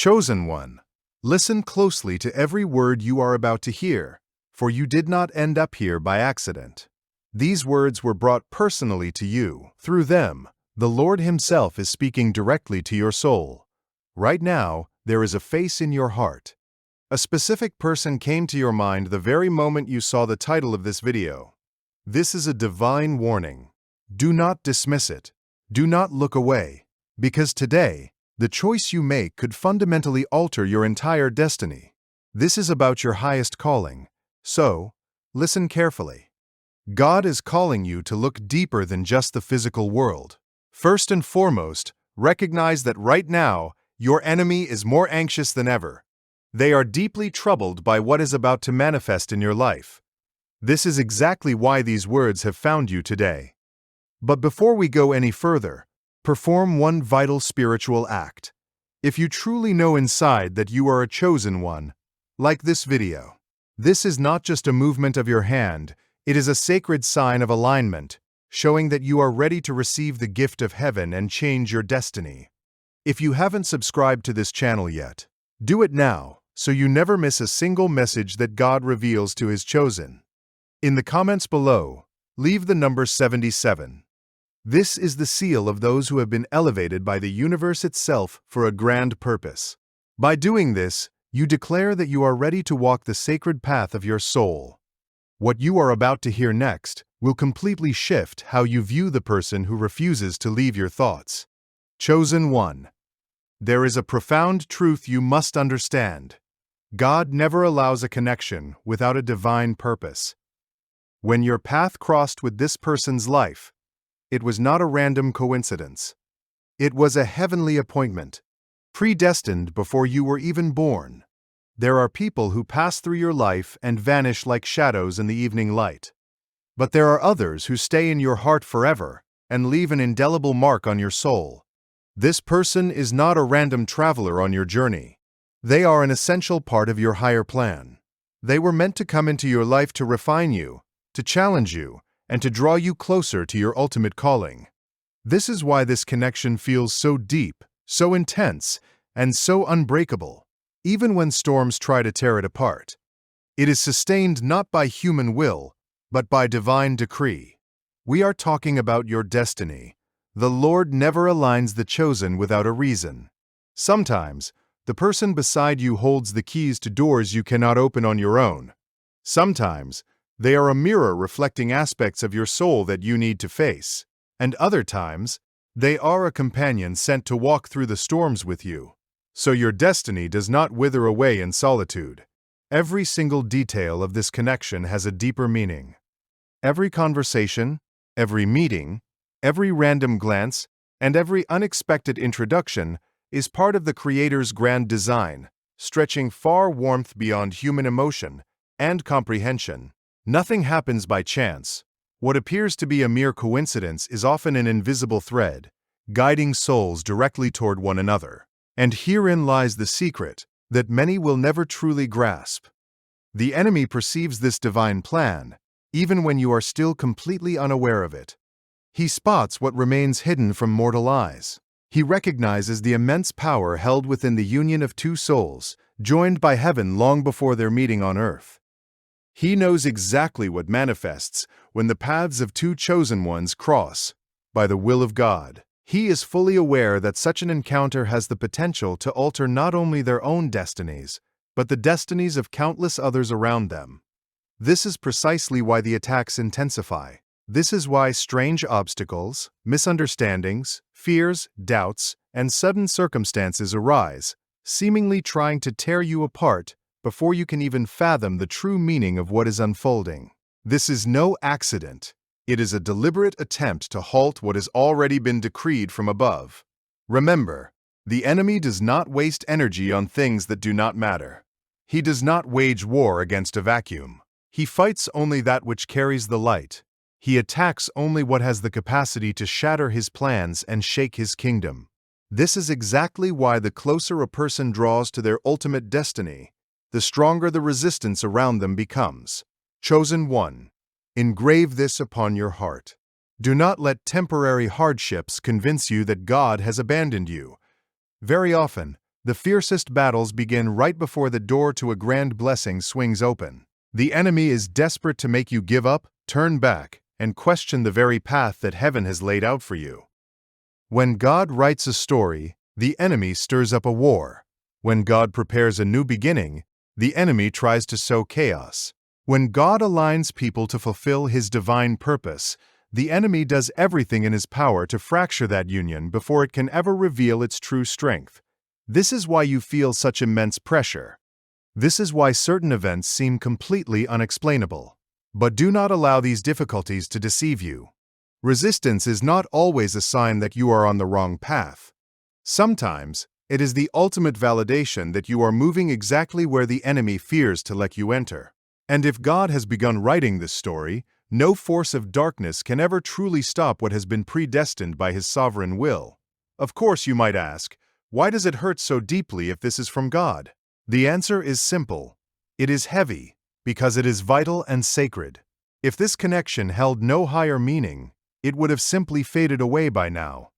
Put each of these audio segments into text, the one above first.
Chosen one, listen closely to every word you are about to hear, for you did not end up here by accident. These words were brought personally to you. Through them, the Lord Himself is speaking directly to your soul. Right now, there is a face in your heart. A specific person came to your mind the very moment you saw the title of this video. This is a divine warning. Do not dismiss it. Do not look away, because today, the choice you make could fundamentally alter your entire destiny. This is about your highest calling, so listen carefully. God is calling you to look deeper than just the physical world. First and foremost, recognize that right now, your enemy is more anxious than ever. They are deeply troubled by what is about to manifest in your life. This is exactly why these words have found you today. But before we go any further, perform one vital spiritual act. If you truly know inside that you are a chosen one, like this video. This is not just a movement of your hand, it is a sacred sign of alignment, showing that you are ready to receive the gift of heaven and change your destiny. If you haven't subscribed to this channel yet, do it now, so you never miss a single message that God reveals to His chosen. In the comments below, leave the number 77. This is the seal of those who have been elevated by the universe itself for a grand purpose. By doing this, you declare that you are ready to walk the sacred path of your soul. What you are about to hear next will completely shift how you view the person who refuses to leave your thoughts. Chosen one. There is a profound truth you must understand. God never allows a connection without a divine purpose. When your path crossed with this person's life, it was not a random coincidence. It was a heavenly appointment, predestined before you were even born. There are people who pass through your life and vanish like shadows in the evening light. But there are others who stay in your heart forever and leave an indelible mark on your soul. This person is not a random traveler on your journey. They are an essential part of your higher plan. They were meant to come into your life to refine you, to challenge you, and to draw you closer to your ultimate calling. This is why this connection feels so deep, so intense, and so unbreakable, even when storms try to tear it apart. It is sustained not by human will, but by divine decree. We are talking about your destiny. The Lord never aligns the chosen without a reason. Sometimes, the person beside you holds the keys to doors you cannot open on your own. Sometimes, they are a mirror reflecting aspects of your soul that you need to face. And other times, they are a companion sent to walk through the storms with you. So your destiny does not wither away in solitude. Every single detail of this connection has a deeper meaning. Every conversation, every meeting, every random glance, and every unexpected introduction is part of the Creator's grand design, stretching far warmth beyond human emotion and comprehension. Nothing happens by chance. What appears to be a mere coincidence is often an invisible thread, guiding souls directly toward one another. And herein lies the secret that many will never truly grasp. The enemy perceives this divine plan, even when you are still completely unaware of it. He spots what remains hidden from mortal eyes. He recognizes the immense power held within the union of two souls, joined by heaven long before their meeting on earth. He knows exactly what manifests when the paths of two chosen ones cross, by the will of God. He is fully aware that such an encounter has the potential to alter not only their own destinies, but the destinies of countless others around them. This is precisely why the attacks intensify. This is why strange obstacles, misunderstandings, fears, doubts, and sudden circumstances arise, seemingly trying to tear you apart before you can even fathom the true meaning of what is unfolding. This is no accident. It is a deliberate attempt to halt what has already been decreed from above. Remember, the enemy does not waste energy on things that do not matter. He does not wage war against a vacuum. He fights only that which carries the light. He attacks only what has the capacity to shatter his plans and shake his kingdom. This is exactly why the closer a person draws to their ultimate destiny, the stronger the resistance around them becomes. Chosen one, engrave this upon your heart. Do not let temporary hardships convince you that God has abandoned you. Very often, The fiercest battles begin right before the door to a grand blessing swings open. The enemy is desperate to make you give up, turn back, and question the very path that heaven has laid out for you. When God writes a story, the enemy stirs up a war. When God prepares a new beginning, the enemy tries to sow chaos. When God aligns people to fulfill His divine purpose, the enemy does everything in his power to fracture that union before it can ever reveal its true strength. This is why you feel such immense pressure. This is why certain events seem completely unexplainable. But do not allow these difficulties to deceive you. Resistance is not always a sign that you are on the wrong path. Sometimes, it is the ultimate validation that you are moving exactly where the enemy fears to let you enter. And if God has begun writing this story, no force of darkness can ever truly stop what has been predestined by His sovereign will. Of course, you might ask, why does it hurt so deeply if this is from God? The answer is simple. It is heavy, because it is vital and sacred. If this connection held no higher meaning, it would have simply faded away by now.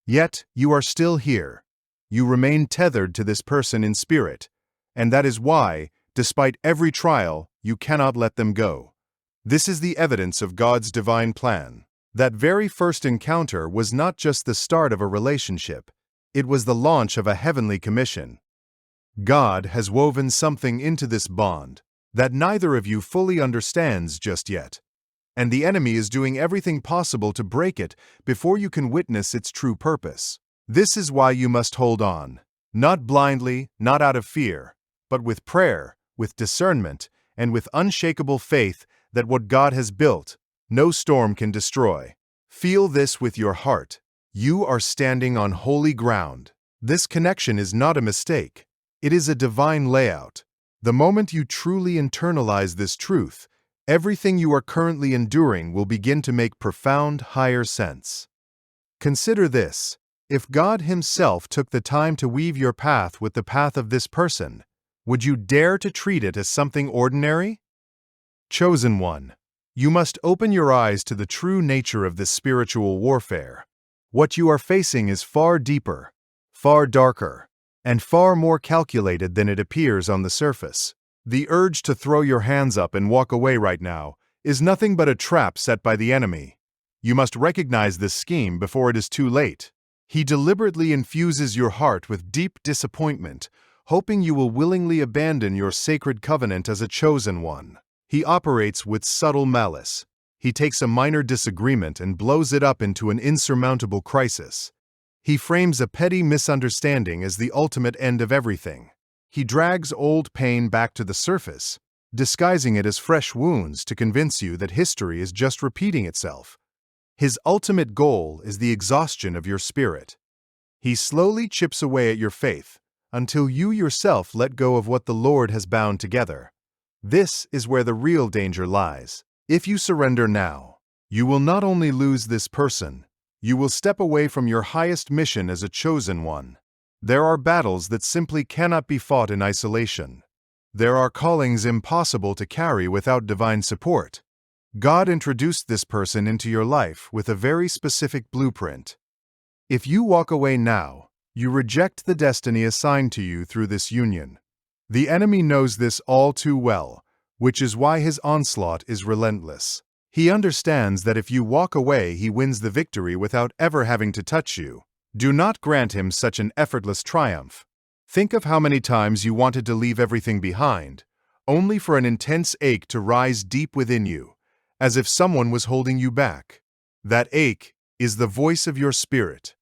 Yet, you are still here. You remain tethered to this person in spirit, and that is why, despite every trial, you cannot let them go. This is the evidence of God's divine plan. That very first encounter was not just the start of a relationship, it was the launch of a heavenly commission. God has woven something into this bond that neither of you fully understands just yet, and the enemy is doing everything possible to break it before you can witness its true purpose. This is why you must hold on, not blindly, not out of fear, but with prayer, with discernment, and with unshakable faith that what God has built, no storm can destroy. Feel this with your heart. You are standing on holy ground. This connection is not a mistake. It is a divine layout. The moment you truly internalize this truth, everything you are currently enduring will begin to make profound, higher sense. Consider this. If God Himself took the time to weave your path with the path of this person, would you dare to treat it as something ordinary? Chosen one, you must open your eyes to the true nature of this spiritual warfare. What you are facing is far deeper, far darker, and far more calculated than it appears on the surface. The urge to throw your hands up and walk away right now is nothing but a trap set by the enemy. You must recognize this scheme before it is too late. He deliberately infuses your heart with deep disappointment, hoping you will willingly abandon your sacred covenant as a chosen one. He operates with subtle malice. He takes a minor disagreement and blows it up into an insurmountable crisis. He frames a petty misunderstanding as the ultimate end of everything. He drags old pain back to the surface, disguising it as fresh wounds to convince you that history is just repeating itself. His ultimate goal is the exhaustion of your spirit. He slowly chips away at your faith until you yourself let go of what the Lord has bound together. This is where the real danger lies. If you surrender now, you will not only lose this person, you will step away from your highest mission as a chosen one. There are battles that simply cannot be fought in isolation. There are callings impossible to carry without divine support. God introduced this person into your life with a very specific blueprint. If you walk away now, you reject the destiny assigned to you through this union. The enemy knows this all too well, which is why his onslaught is relentless. He understands that if you walk away, he wins the victory without ever having to touch you. Do not grant him such an effortless triumph. Think of how many times you wanted to leave everything behind, only for an intense ache to rise deep within you, as if someone was holding you back. That ache is the voice of your spirit.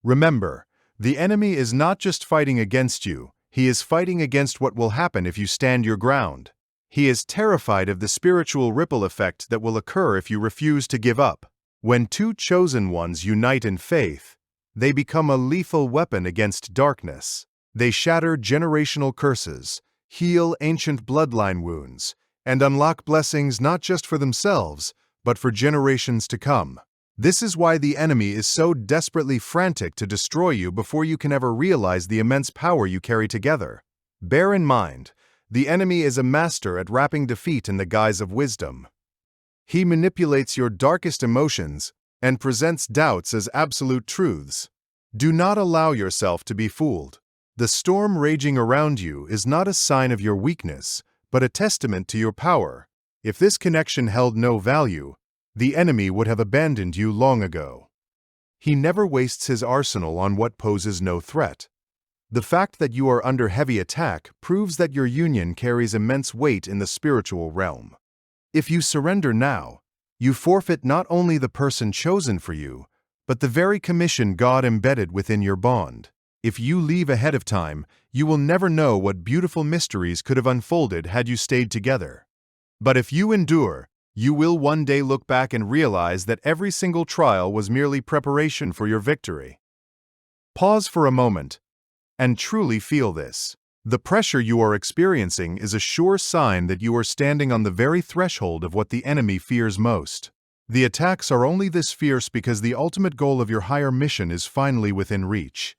Remember, the enemy is not just fighting against you, he is fighting against what will happen if you stand your ground. He is terrified of the spiritual ripple effect that will occur if you refuse to give up. When two chosen ones unite in faith, they become a lethal weapon against darkness. They shatter generational curses, heal ancient bloodline wounds, and unlock blessings not just for themselves, but for generations to come. This is why the enemy is so desperately frantic to destroy you before you can ever realize the immense power you carry together. Bear in mind, the enemy is a master at wrapping defeat in the guise of wisdom. He manipulates your darkest emotions and presents doubts as absolute truths. Do not allow yourself to be fooled. The storm raging around you is not a sign of your weakness, but a testament to your power. If this connection held no value, the enemy would have abandoned you long ago. He never wastes his arsenal on what poses no threat. The fact that you are under heavy attack proves that your union carries immense weight in the spiritual realm. If you surrender now, you forfeit not only the person chosen for you, but the very commission God embedded within your bond. If you leave ahead of time, you will never know what beautiful mysteries could have unfolded had you stayed together. But if you endure, you will one day look back and realize that every single trial was merely preparation for your victory. Pause for a moment and truly feel this. The pressure you are experiencing is a sure sign that you are standing on the very threshold of what the enemy fears most. The attacks are only this fierce because the ultimate goal of your higher mission is finally within reach.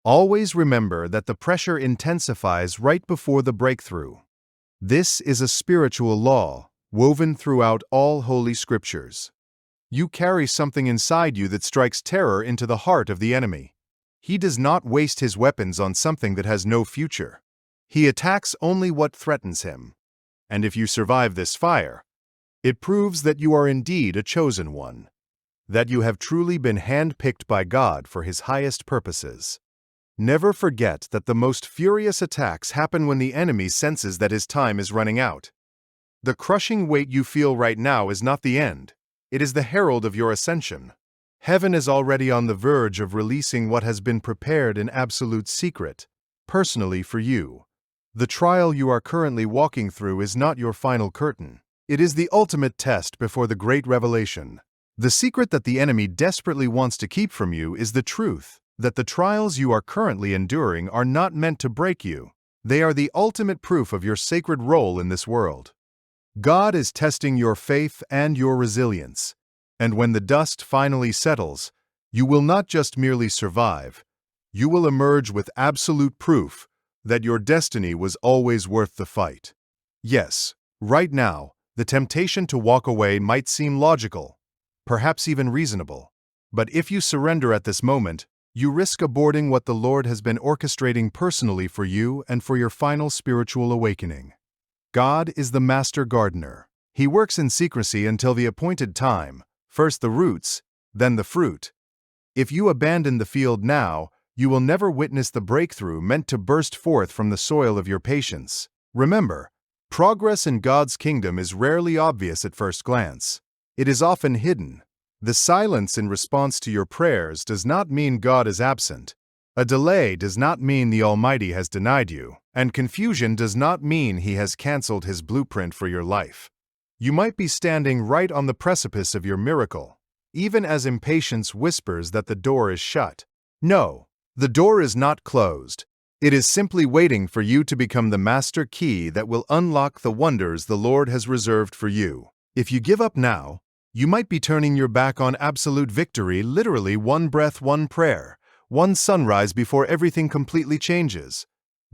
Always remember that the pressure intensifies right before the breakthrough. This is a spiritual law woven throughout all Holy Scriptures. You carry something inside you that strikes terror into the heart of the enemy. He does not waste his weapons on something that has no future. He attacks only what threatens him. And if you survive this fire, it proves that you are indeed a chosen one, that you have truly been handpicked by God for His highest purposes. Never forget that the most furious attacks happen when the enemy senses that his time is running out. The crushing weight you feel right now is not the end. It is the herald of your ascension. Heaven is already on the verge of releasing what has been prepared in absolute secret, personally for you. The trial you are currently walking through is not your final curtain. It is the ultimate test before the great revelation. The secret that the enemy desperately wants to keep from you is the truth that the trials you are currently enduring are not meant to break you. They are the ultimate proof of your sacred role in this world. God is testing your faith and your resilience. And when the dust finally settles, you will not just merely survive, you will emerge with absolute proof that your destiny was always worth the fight. Yes, right now, the temptation to walk away might seem logical, perhaps even reasonable. But if you surrender at this moment, you risk aborting what the Lord has been orchestrating personally for you and for your final spiritual awakening. God is the master gardener. He works in secrecy until the appointed time. First the roots, then the fruit. If you abandon the field now, you will never witness the breakthrough meant to burst forth from the soil of your patience. Remember, progress in God's kingdom is rarely obvious at first glance. It is often hidden. The silence in response to your prayers does not mean God is absent. A delay does not mean the Almighty has denied you, and confusion does not mean He has canceled His blueprint for your life. You might be standing right on the precipice of your miracle, even as impatience whispers that the door is shut. No, the door is not closed. It is simply waiting for you to become the master key that will unlock the wonders the Lord has reserved for you. If you give up now, you might be turning your back on absolute victory, literally one breath, one prayer, one sunrise before everything completely changes.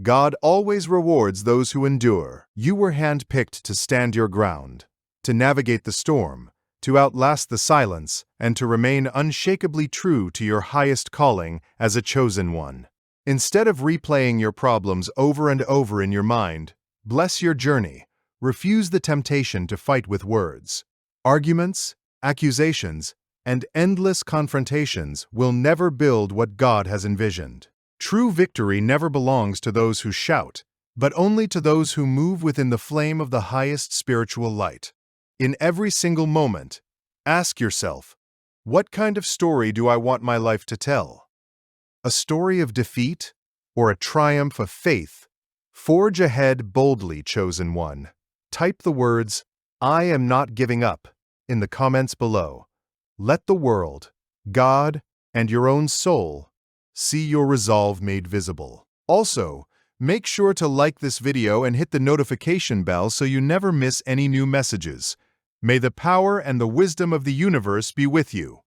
God always rewards those who endure. You were handpicked to stand your ground, to navigate the storm, to outlast the silence, and to remain unshakably true to your highest calling as a chosen one. Instead of replaying your problems over and over in your mind, bless your journey. Refuse the temptation to fight with words. Arguments, accusations, and endless confrontations will never build what God has envisioned. True victory never belongs to those who shout, but only to those who move within the flame of the highest spiritual light. In every single moment, ask yourself, what kind of story do I want my life to tell? A story of defeat or a triumph of faith? Forge ahead boldly, chosen one. Type the words, "I am not giving up," in the comments below. Let the world, God, and your own soul see your resolve made visible. Also, make sure to like this video and hit the notification bell so you never miss any new messages. May the power and the wisdom of the universe be with you.